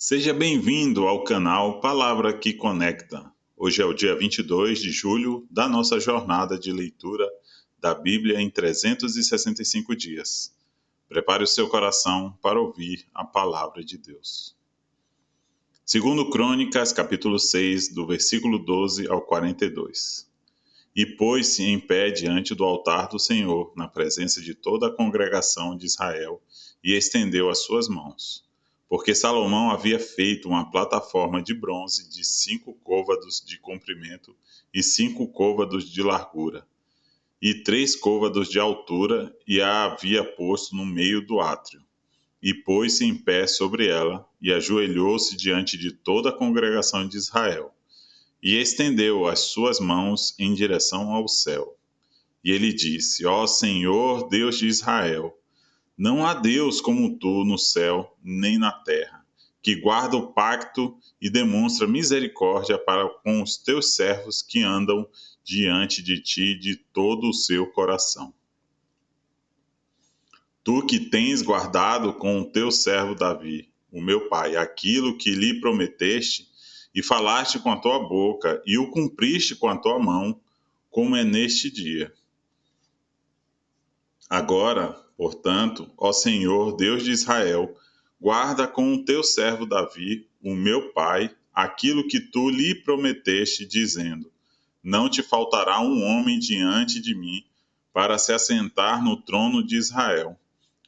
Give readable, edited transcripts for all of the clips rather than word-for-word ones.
Seja bem-vindo ao canal Palavra que Conecta. Hoje é o dia 22 de julho da nossa jornada de leitura da Bíblia em 365 dias. Prepare o seu coração para ouvir a palavra de Deus. Segundo Crônicas, capítulo 6, do versículo 12 ao 42. E pôs-se em pé diante do altar do Senhor, na presença de toda a congregação de Israel, e estendeu as suas mãos. Porque Salomão havia feito uma plataforma de bronze de 5 côvados de comprimento e 5 côvados de largura, e 3 côvados de altura, e a havia posto no meio do átrio. E pôs-se em pé sobre ela, e ajoelhou-se diante de toda a congregação de Israel, e estendeu as suas mãos em direção ao céu. E ele disse: Ó Senhor, Deus de Israel, não há Deus como tu no céu nem na terra, que guarda o pacto e demonstra misericórdia para com os teus servos que andam diante de ti de todo o seu coração. Tu que tens guardado com o teu servo Davi, o meu pai, aquilo que lhe prometeste, e falaste com a tua boca, e o cumpriste com a tua mão, como é neste dia. Agora, portanto, ó Senhor, Deus de Israel, guarda com o teu servo Davi, o meu pai, aquilo que tu lhe prometeste, dizendo: Não te faltará um homem diante de mim para se assentar no trono de Israel,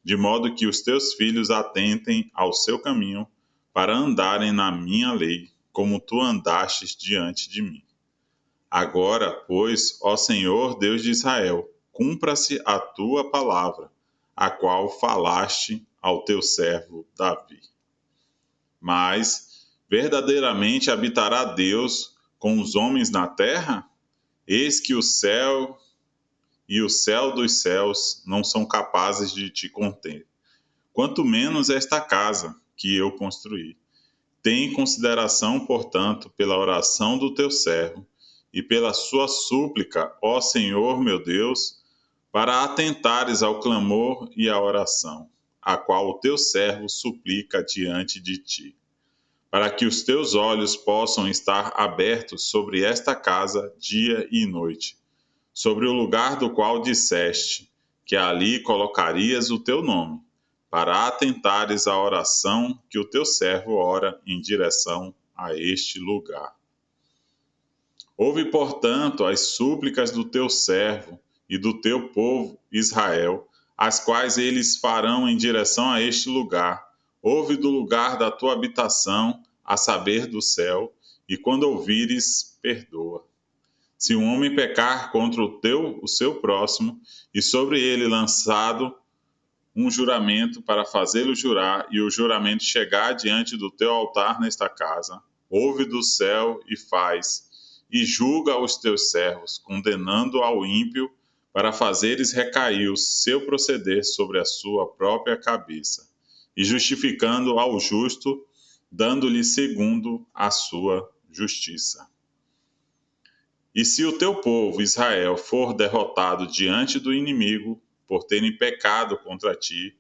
de modo que os teus filhos atentem ao seu caminho para andarem na minha lei, como tu andastes diante de mim. Agora, pois, ó Senhor, Deus de Israel, cumpra-se a tua palavra, a qual falaste ao teu servo Davi. Mas, verdadeiramente habitará Deus com os homens na terra? Eis que o céu e o céu dos céus não são capazes de te conter, quanto menos esta casa que eu construí. Tem consideração, portanto, pela oração do teu servo e pela sua súplica, ó Senhor meu Deus, para atentares ao clamor e à oração, a qual o teu servo suplica diante de ti, para que os teus olhos possam estar abertos sobre esta casa dia e noite, sobre o lugar do qual disseste que ali colocarias o teu nome, para atentares à oração que o teu servo ora em direção a este lugar. Ouve, portanto, as súplicas do teu servo e do teu povo Israel, as quais eles farão em direção a este lugar. Ouve do lugar da tua habitação, a saber, do céu, e quando ouvires, perdoa. Se um homem pecar contra o seu próximo, e sobre ele lançado um juramento para fazê-lo jurar, e o juramento chegar diante do teu altar nesta casa, ouve do céu e faz, e julga os teus servos, condenando ao ímpio, para fazeres recair o seu proceder sobre a sua própria cabeça, e justificando ao justo, dando-lhe segundo a sua justiça. E se o teu povo Israel for derrotado diante do inimigo, por terem pecado contra ti,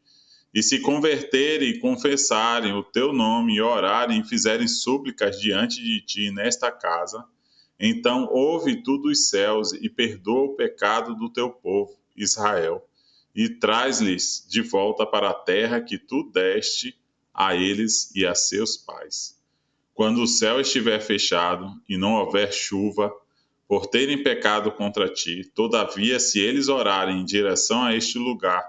e se converterem e confessarem o teu nome, e orarem e fizerem súplicas diante de ti nesta casa, então ouve tu dos céus e perdoa o pecado do teu povo Israel, e traz-lhes de volta para a terra que tu deste a eles e a seus pais. Quando o céu estiver fechado e não houver chuva, por terem pecado contra ti, todavia, se eles orarem em direção a este lugar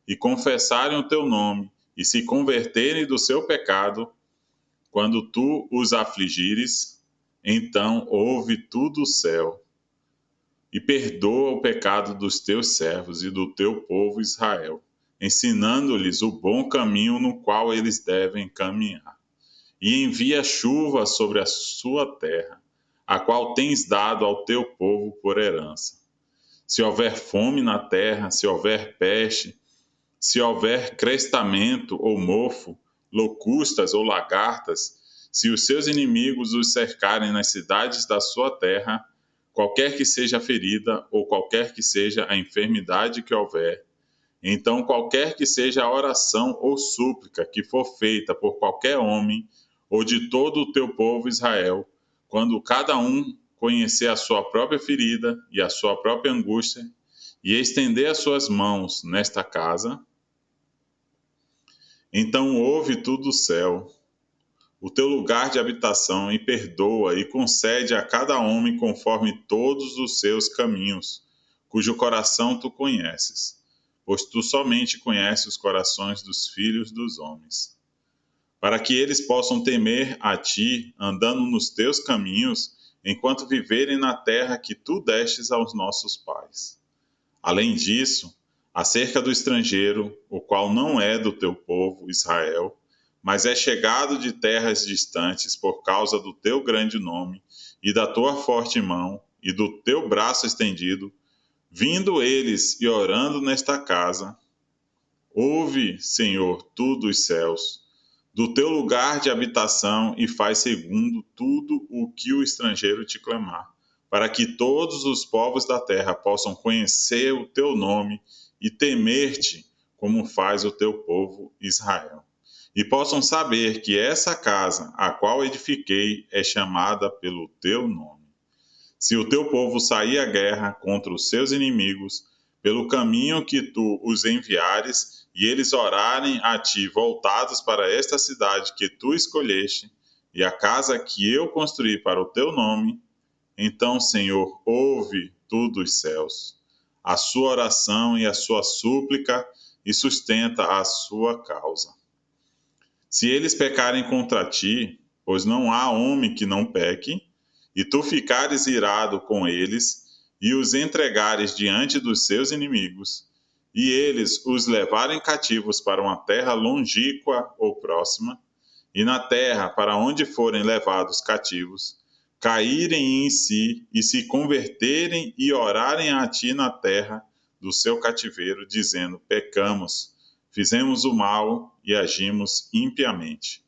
e confessarem o teu nome e se converterem do seu pecado, quando tu os afligires, então ouve tu do céu e perdoa o pecado dos teus servos e do teu povo Israel, ensinando-lhes o bom caminho no qual eles devem caminhar. E envia chuva sobre a sua terra, a qual tens dado ao teu povo por herança. Se houver fome na terra, se houver peste, se houver crestamento ou mofo, locustas ou lagartas, se os seus inimigos os cercarem nas cidades da sua terra, qualquer que seja a ferida ou qualquer que seja a enfermidade que houver, então qualquer que seja a oração ou súplica que for feita por qualquer homem ou de todo o teu povo Israel, quando cada um conhecer a sua própria ferida e a sua própria angústia, e estender as suas mãos nesta casa, então ouve tu do céu, o teu lugar de habitação, e perdoa e concede a cada homem conforme todos os seus caminhos, cujo coração tu conheces, pois tu somente conheces os corações dos filhos dos homens, para que eles possam temer a ti, andando nos teus caminhos, enquanto viverem na terra que tu destes aos nossos pais. Além disso, acerca do estrangeiro, o qual não é do teu povo, Israel, mas é chegado de terras distantes por causa do teu grande nome e da tua forte mão e do teu braço estendido, vindo eles e orando nesta casa, ouve, Senhor, tu dos céus, do teu lugar de habitação, e faz segundo tudo o que o estrangeiro te clamar, para que todos os povos da terra possam conhecer o teu nome e temer-te, como faz o teu povo Israel, e possam saber que essa casa, a qual edifiquei, é chamada pelo teu nome. Se o teu povo sair à guerra contra os seus inimigos, pelo caminho que tu os enviares, e eles orarem a ti voltados para esta cidade que tu escolheste, e a casa que eu construí para o teu nome, então, Senhor, ouve tu dos céus a sua oração e a sua súplica, e sustenta a sua causa. Se eles pecarem contra ti, pois não há homem que não peque, e tu ficares irado com eles, e os entregares diante dos seus inimigos, e eles os levarem cativos para uma terra longínqua ou próxima, e na terra para onde forem levados cativos, caírem em si e se converterem e orarem a ti na terra do seu cativeiro, dizendo: pecamos, fizemos o mal e agimos impiamente.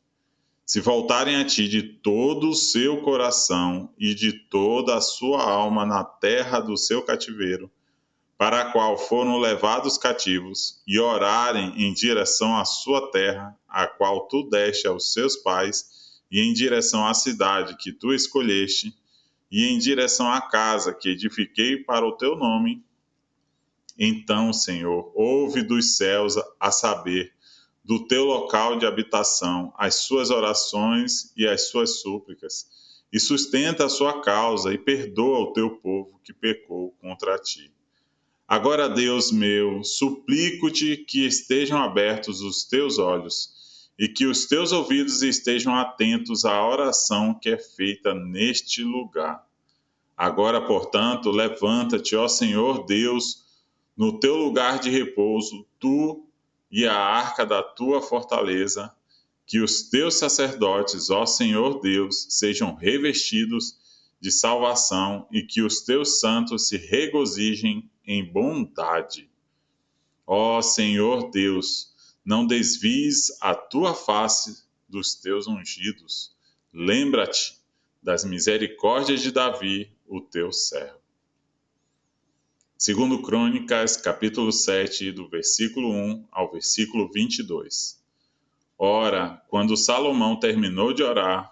Se voltarem a ti de todo o seu coração e de toda a sua alma na terra do seu cativeiro, para a qual foram levados cativos, e orarem em direção à sua terra, a qual tu deste aos seus pais, e em direção à cidade que tu escolheste, e em direção à casa que edifiquei para o teu nome, então, Senhor, ouve dos céus, a saber, do teu local de habitação, as suas orações e as suas súplicas, e sustenta a sua causa e perdoa o teu povo que pecou contra ti. Agora, Deus meu, suplico-te que estejam abertos os teus olhos e que os teus ouvidos estejam atentos à oração que é feita neste lugar. Agora, portanto, levanta-te, ó Senhor Deus, no teu lugar de repouso, tu e a arca da tua fortaleza, que os teus sacerdotes, ó Senhor Deus, sejam revestidos de salvação e que os teus santos se regozijem em bondade. Ó Senhor Deus, não desvies a tua face dos teus ungidos. Lembra-te das misericórdias de Davi, o teu servo. Segundo Crônicas, capítulo 7, do versículo 1 ao versículo 22. Ora, quando Salomão terminou de orar,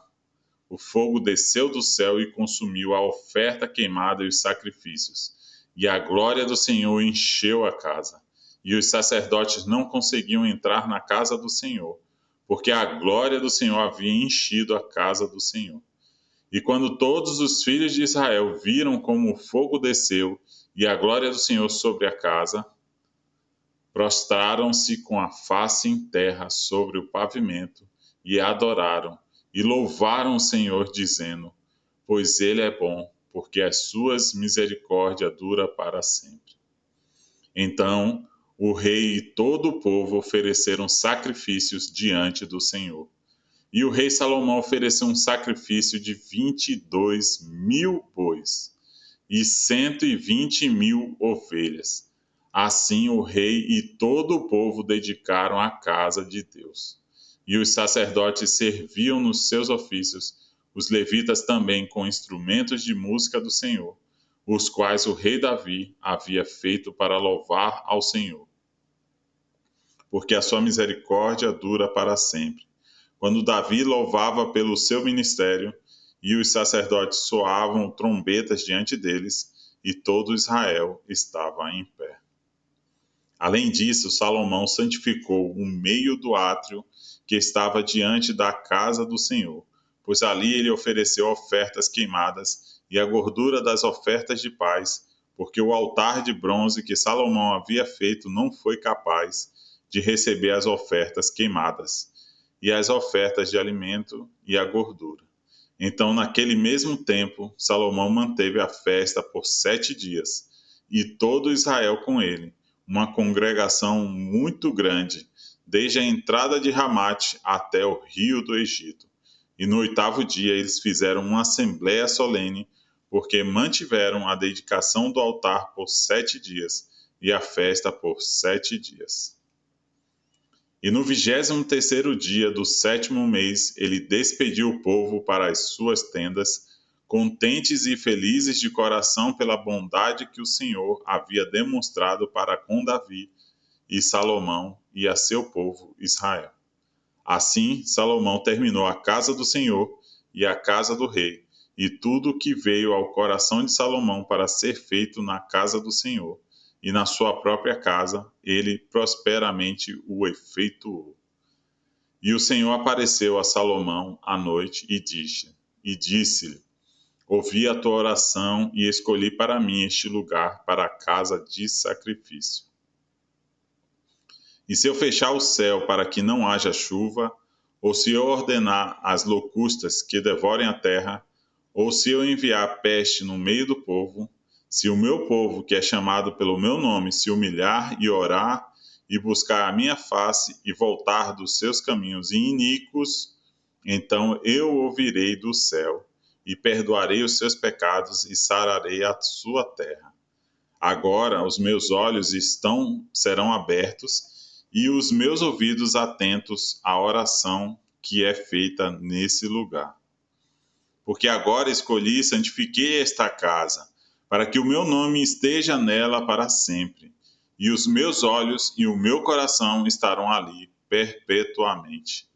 o fogo desceu do céu e consumiu a oferta queimada e os sacrifícios, e a glória do Senhor encheu a casa. E os sacerdotes não conseguiam entrar na casa do Senhor, porque a glória do Senhor havia enchido a casa do Senhor. E quando todos os filhos de Israel viram como o fogo desceu e a glória do Senhor sobre a casa, prostraram-se com a face em terra sobre o pavimento e adoraram e louvaram o Senhor, dizendo: pois ele é bom, porque as suas misericórdias duram para sempre. Então o rei e todo o povo ofereceram sacrifícios diante do Senhor. E o rei Salomão ofereceu um sacrifício de 22.000 bois e 120.000 ovelhas. Assim o rei e todo o povo dedicaram a casa de Deus. E os sacerdotes serviam nos seus ofícios, os levitas também com instrumentos de música do Senhor, os quais o rei Davi havia feito para louvar ao Senhor. Porque a sua misericórdia dura para sempre. quando Davi louvava pelo seu ministério, e os sacerdotes soavam trombetas diante deles, e todo Israel estava em pé. Além disso, Salomão santificou o meio do átrio que estava diante da casa do Senhor, pois ali ele ofereceu ofertas queimadas e a gordura das ofertas de paz, porque o altar de bronze que Salomão havia feito não foi capaz de receber as ofertas queimadas, e as ofertas de alimento e a gordura. Então, naquele mesmo tempo, Salomão manteve a festa por 7 dias, e todo Israel com ele, uma congregação muito grande, desde a entrada de Ramate até o rio do Egito. E no 8º dia eles fizeram uma assembleia solene, porque mantiveram a dedicação do altar por 7 dias e a festa por 7 dias. E no 23º dia do 7º mês, ele despediu o povo para as suas tendas, contentes e felizes de coração pela bondade que o Senhor havia demonstrado para com Davi e Salomão e a seu povo Israel. Assim, Salomão terminou a casa do Senhor e a casa do rei, e tudo o que veio ao coração de Salomão para ser feito na casa do Senhor e na sua própria casa, ele prosperamente o efetuou. E o Senhor apareceu a Salomão à noite e disse-lhe: ouvi a tua oração e escolhi para mim este lugar para a casa de sacrifício. E se eu fechar o céu para que não haja chuva, ou se eu ordenar as locustas que devorem a terra, ou se eu enviar peste no meio do povo, se o meu povo, que é chamado pelo meu nome, se humilhar e orar e buscar a minha face e voltar dos seus caminhos iníquos, então eu ouvirei do céu e perdoarei os seus pecados e sararei a sua terra. Agora os meus olhos serão abertos e os meus ouvidos atentos à oração que é feita nesse lugar. Porque agora escolhi e santifiquei esta casa, para que o meu nome esteja nela para sempre, e os meus olhos e o meu coração estarão ali perpetuamente.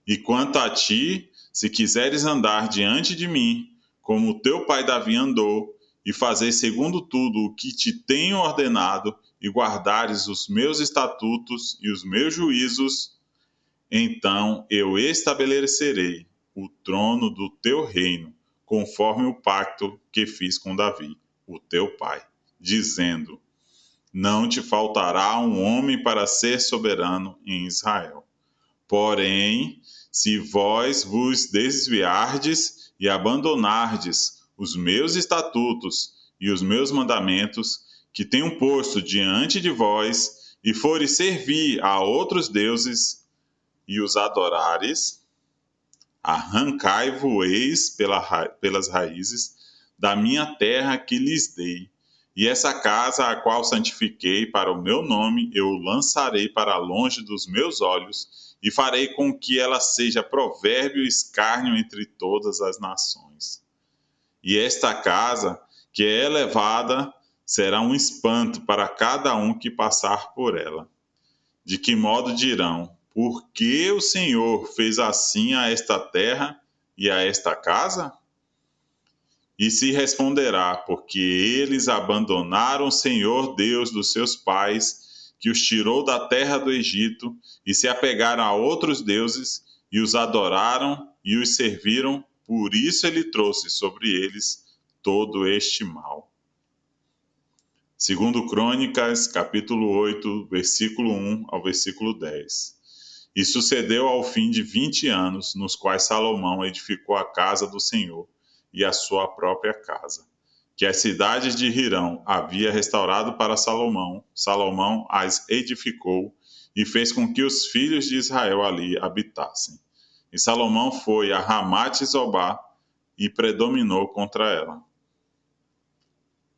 E quanto a ti, se quiseres andar diante de mim, como o teu pai Davi andou, e fazer segundo tudo o que te tenho ordenado, e guardares os meus estatutos e os meus juízos, então eu estabelecerei o trono do teu reino, conforme o pacto que fiz com Davi, o teu pai, dizendo: não te faltará um homem para ser soberano em Israel. Porém, se vós vos desviardes e abandonardes os meus estatutos e os meus mandamentos, que tenho posto diante de vós, e fores servir a outros deuses e os adorares, arrancai-vos pelas raízes da minha terra que lhes dei. E essa casa, a qual santifiquei para o meu nome, eu lançarei para longe dos meus olhos, e farei com que ela seja provérbio e escárnio entre todas as nações. E esta casa, que é elevada, será um espanto para cada um que passar por ela. De que modo dirão: por que o Senhor fez assim a esta terra e a esta casa? E se responderá: porque eles abandonaram o Senhor Deus dos seus pais, que os tirou da terra do Egito, e se apegaram a outros deuses, e os adoraram e os serviram, por isso ele trouxe sobre eles todo este mal. Segundo Crônicas, capítulo 8, versículo 1 ao versículo 10. E sucedeu ao fim de 20 anos, nos quais Salomão edificou a casa do Senhor e a sua própria casa, que as cidades de Hirão havia restaurado para Salomão. Salomão as edificou e fez com que os filhos de Israel ali habitassem. E Salomão foi a Ramate-Zobá e predominou contra ela.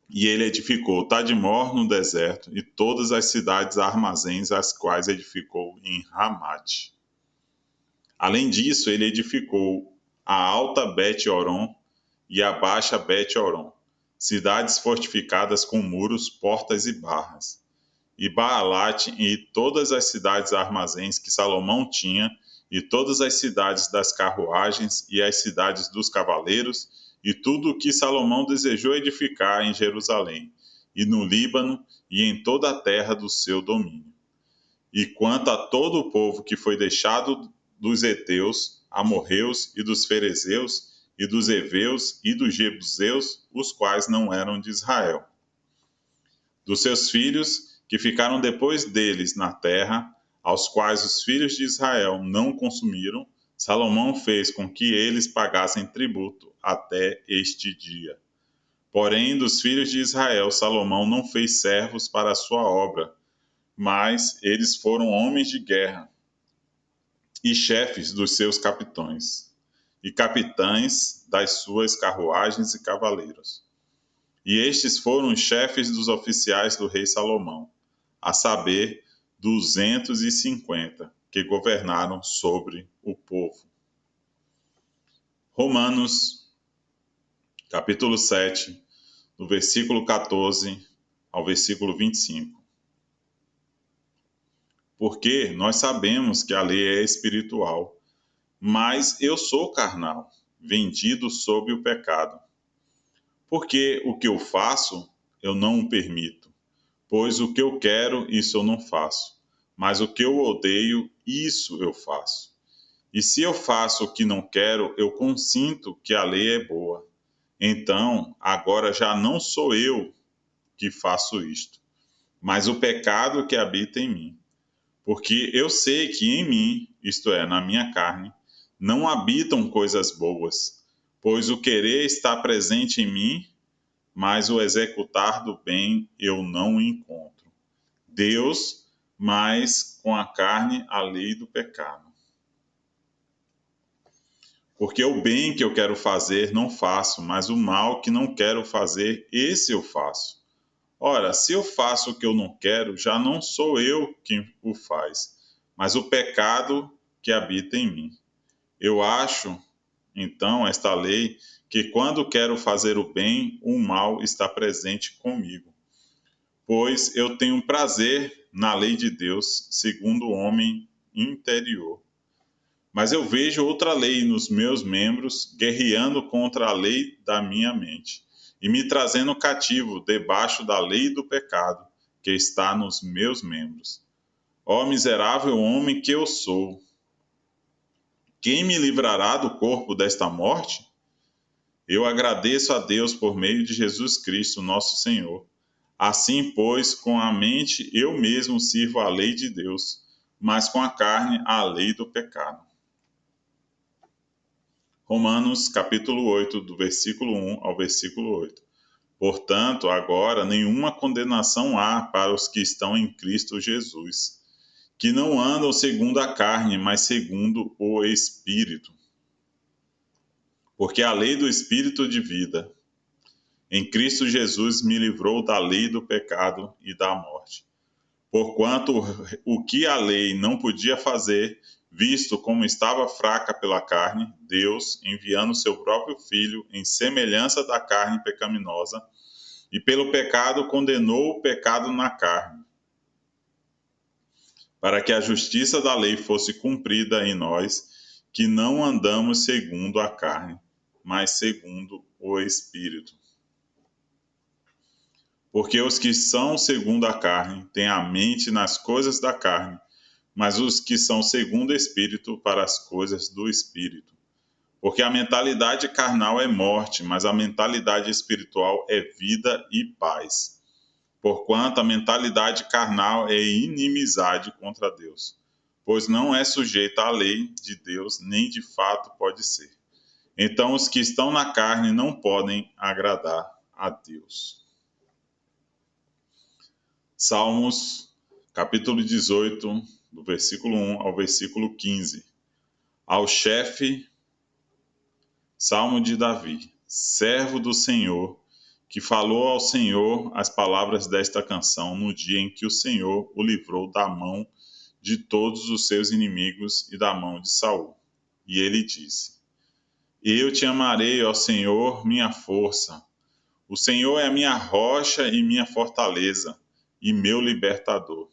E ele edificou Tadmor no deserto e todas as cidades armazéns, as quais edificou em Ramate. Além disso, ele edificou a alta Bet-Horon e a baixa Bet-Horon, cidades fortificadas com muros, portas e barras. E Baalat e todas as cidades armazéns que Salomão tinha, e todas as cidades das carruagens e as cidades dos cavaleiros, e tudo o que Salomão desejou edificar em Jerusalém, e no Líbano, e em toda a terra do seu domínio. E quanto a todo o povo que foi deixado dos heteus, amorreus e dos ferezeus, e dos heveus e dos jebuseus, os quais não eram de Israel. Dos seus filhos, que ficaram depois deles na terra, aos quais os filhos de Israel não consumiram, Salomão fez com que eles pagassem tributo até este dia. Porém, dos filhos de Israel, Salomão não fez servos para a sua obra, mas eles foram homens de guerra e chefes dos seus capitães, e capitães das suas carruagens e cavaleiros. E estes foram os chefes dos oficiais do rei Salomão, a saber, 250, que governaram sobre o povo. Romanos, capítulo 7, do versículo 14 ao versículo 25. Porque nós sabemos que a lei é espiritual, mas eu sou carnal, vendido sob o pecado. Porque o que eu faço, eu não o permito. Pois o que eu quero, isso eu não faço. Mas o que eu odeio, isso eu faço. E se eu faço o que não quero, eu consinto que a lei é boa. Então, agora já não sou eu que faço isto, mas o pecado que habita em mim. Porque eu sei que em mim, isto é, na minha carne, não habitam coisas boas, pois o querer está presente em mim, mas o executar do bem eu não encontro. Deus, mas com a carne a lei do pecado. Porque o bem que eu quero fazer não faço, mas o mal que não quero fazer, esse eu faço. Ora, se eu faço o que eu não quero, já não sou eu quem o faz, mas o pecado que habita em mim. Eu acho, então, esta lei, que quando quero fazer o bem, o mal está presente comigo. Pois eu tenho prazer na lei de Deus, segundo o homem interior. Mas eu vejo outra lei nos meus membros, guerreando contra a lei da minha mente, e me trazendo cativo debaixo da lei do pecado, que está nos meus membros. Ó miserável homem que eu sou! Quem me livrará do corpo desta morte? Eu agradeço a Deus por meio de Jesus Cristo, nosso Senhor. Assim, pois, com a mente eu mesmo sirvo a lei de Deus, mas com a carne a lei do pecado. Romanos, capítulo 8, do versículo 1 ao versículo 8. Portanto, agora nenhuma condenação há para os que estão em Cristo Jesus, que não andam segundo a carne, mas segundo o Espírito. Porque a lei do Espírito de vida em Cristo Jesus me livrou da lei do pecado e da morte. Porquanto o que a lei não podia fazer, visto como estava fraca pela carne, Deus, enviando seu próprio Filho em semelhança da carne pecaminosa, e pelo pecado condenou o pecado na carne, para que a justiça da lei fosse cumprida em nós, que não andamos segundo a carne, mas segundo o Espírito. Porque os que são segundo a carne têm a mente nas coisas da carne, mas os que são segundo o Espírito para as coisas do Espírito. Porque a mentalidade carnal é morte, mas a mentalidade espiritual é vida e paz. Porquanto a mentalidade carnal é inimizade contra Deus, pois não é sujeita à lei de Deus, nem de fato pode ser. Então os que estão na carne não podem agradar a Deus. Salmos, capítulo 18, do versículo 1 ao versículo 15. Ao chefe, Salmo de Davi, servo do Senhor, que falou ao Senhor as palavras desta canção no dia em que o Senhor o livrou da mão de todos os seus inimigos e da mão de Saul. E ele disse: Eu te amarei, ó Senhor, minha força. O Senhor é a minha rocha e minha fortaleza, e meu libertador.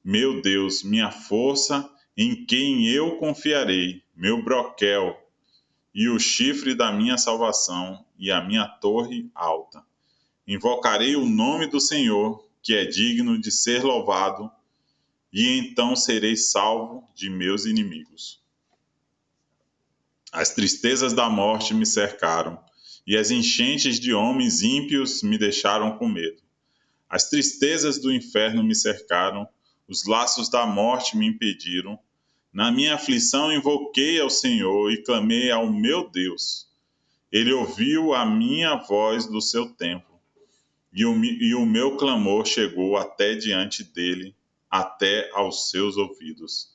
Meu Deus, minha força, em quem eu confiarei, meu broquel e o chifre da minha salvação e a minha torre alta. Invocarei o nome do Senhor, que é digno de ser louvado, e então serei salvo de meus inimigos. As tristezas da morte me cercaram, e as enchentes de homens ímpios me deixaram com medo. As tristezas do inferno me cercaram, os laços da morte me impediram. Na minha aflição invoquei ao Senhor e clamei ao meu Deus. Ele ouviu a minha voz do seu templo, e o meu clamor chegou até diante dele, até aos seus ouvidos.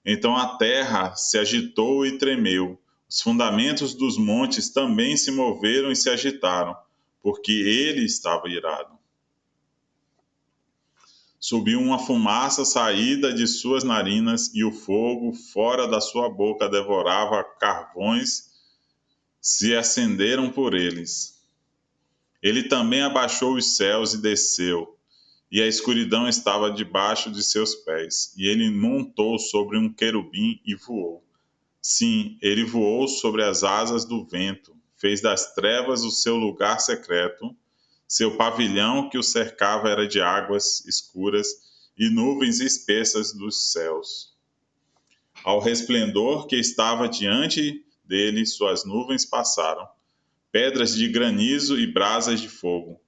Então a terra se agitou e tremeu, os fundamentos dos montes também se moveram e se agitaram, porque ele estava irado. Subiu uma fumaça saída de suas narinas, e o fogo fora da sua boca devorava carvões, se acenderam por eles. Ele também abaixou os céus e desceu, e a escuridão estava debaixo de seus pés. E ele montou sobre um querubim e voou. Sim, ele voou sobre as asas do vento, fez das trevas o seu lugar secreto. Seu pavilhão que o cercava era de águas escuras e nuvens espessas dos céus. Ao resplendor que estava diante dele, suas nuvens passaram, pedras de granizo e brasas de fogo.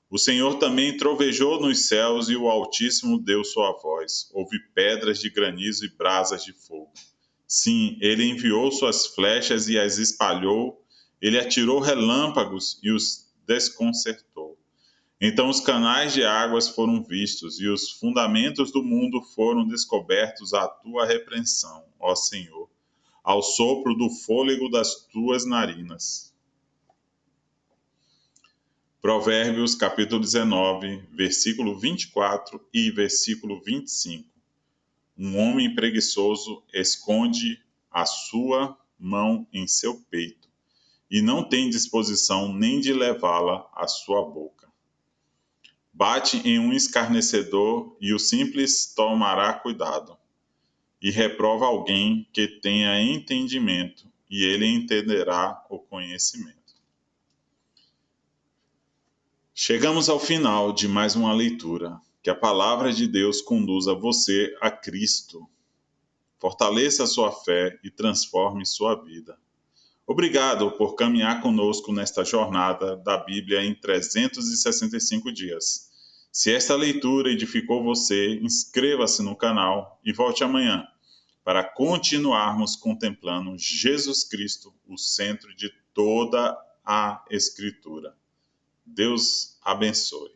O Senhor também trovejou nos céus e o Altíssimo deu sua voz. Houve pedras de granizo e brasas de fogo. Sim, ele enviou suas flechas e as espalhou. Ele atirou relâmpagos e os desconcertou. Então os canais de águas foram vistos e os fundamentos do mundo foram descobertos à tua repreensão, ó Senhor, ao sopro do fôlego das tuas narinas. Provérbios capítulo 19, versículo 24 e versículo 25. Um homem preguiçoso esconde a sua mão em seu peito e não tem disposição nem de levá-la à sua boca. Bate em um escarnecedor e o simples tomará cuidado. E reprova alguém que tenha entendimento, e ele entenderá o conhecimento. Chegamos ao final de mais uma leitura. Que a palavra de Deus conduza você a Cristo. Fortaleça a sua fé e transforme sua vida. Obrigado por caminhar conosco nesta jornada da Bíblia em 365 dias. Se esta leitura edificou você, inscreva-se no canal e volte amanhã para continuarmos contemplando Jesus Cristo, o centro de toda a Escritura. Deus abençoe.